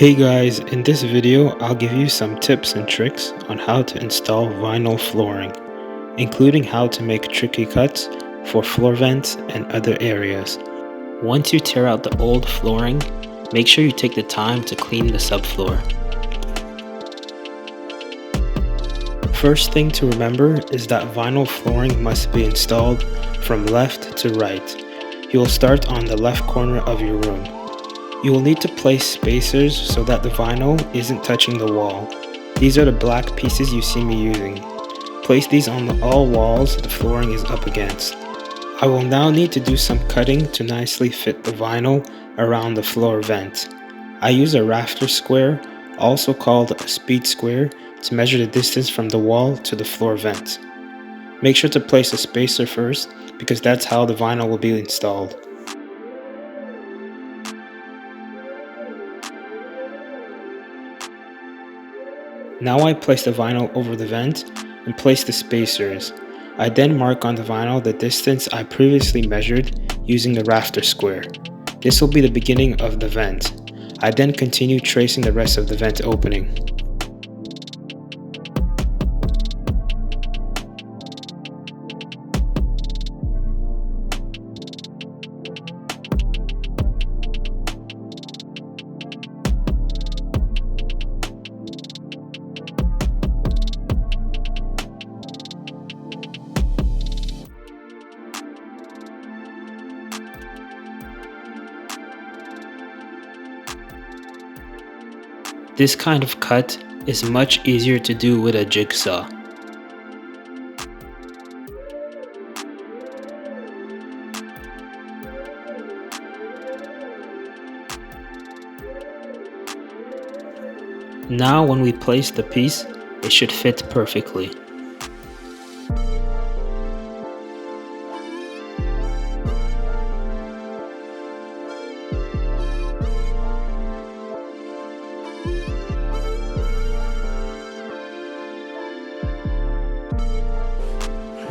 Hey guys, in this video I'll give you some tips and tricks on how to install vinyl flooring, including how to make tricky cuts for floor vents and other areas. Once you tear out the old flooring, make sure you take the time to clean the subfloor. First thing to remember is that vinyl flooring must be installed from left to right. You will start on the left corner of your room. You will need to place spacers so that the vinyl isn't touching the wall. These are the black pieces you see me using. Place these on all walls the flooring is up against. I will now need to do some cutting to nicely fit the vinyl around the floor vent. I use a rafter square, also called a speed square, to measure the distance from the wall to the floor vent. Make sure to place a spacer first because that's how the vinyl will be installed. Now I place the vinyl over the vent and place the spacers. I then mark on the vinyl the distance I previously measured using the rafter square. This will be the beginning of the vent. I then continue tracing the rest of the vent opening. This kind of cut is much easier to do with a jigsaw. Now when we place the piece, it should fit perfectly.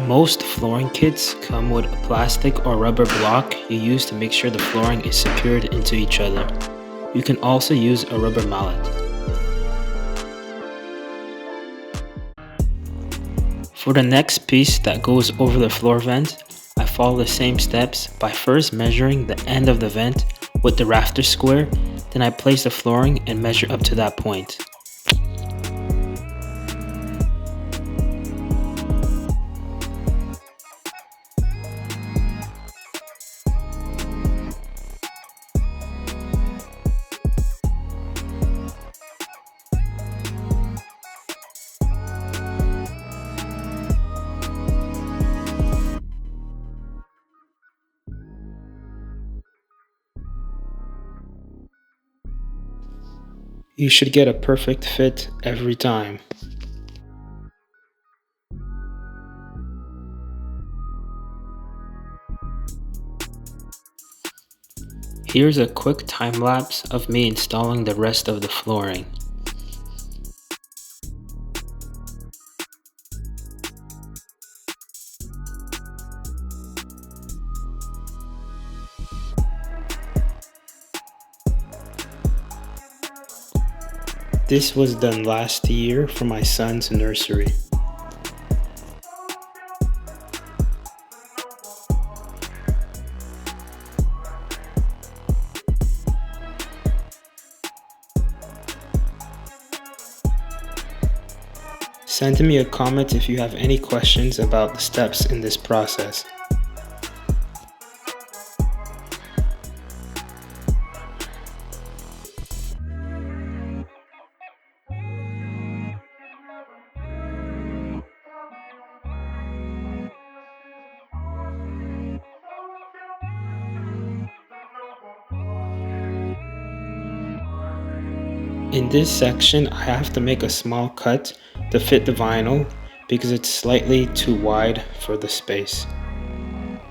Most flooring kits come with a plastic or rubber block you use to make sure the flooring is secured into each other. You can also use a rubber mallet. For the next piece that goes over the floor vent, I follow the same steps by first measuring the end of the vent with the rafter square, then I place the flooring and measure up to that point. You should get a perfect fit every time. Here's a quick time lapse of me installing the rest of the flooring. This was done last year for my son's nursery. Send me a comment if you have any questions about the steps in this process. In this section, I have to make a small cut to fit the vinyl because it's slightly too wide for the space.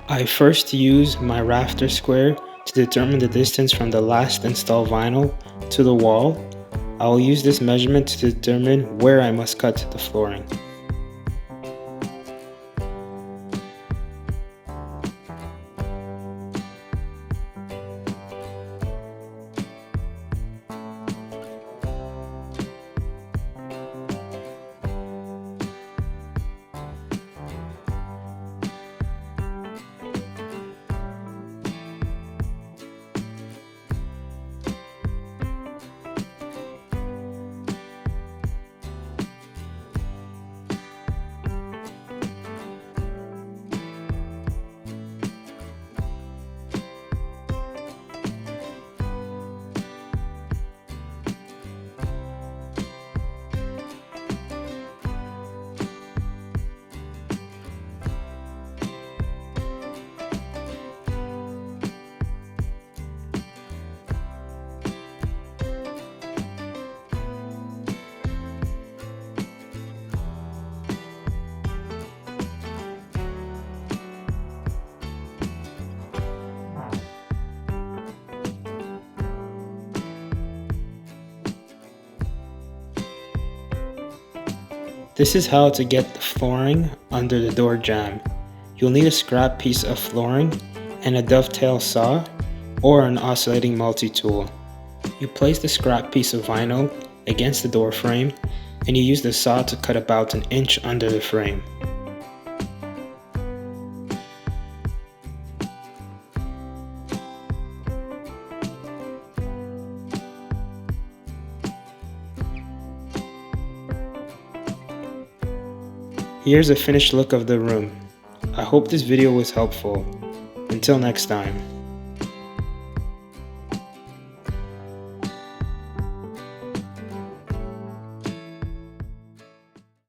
I first use my rafter square to determine the distance from the last installed vinyl to the wall. I will use this measurement to determine where I must cut the flooring. This is how to get the flooring under the door jamb. You'll need a scrap piece of flooring and a dovetail saw or an oscillating multi-tool. You place the scrap piece of vinyl against the door frame and you use the saw to cut about an inch under the frame. Here's a finished look of the room. I hope this video was helpful. Until next time.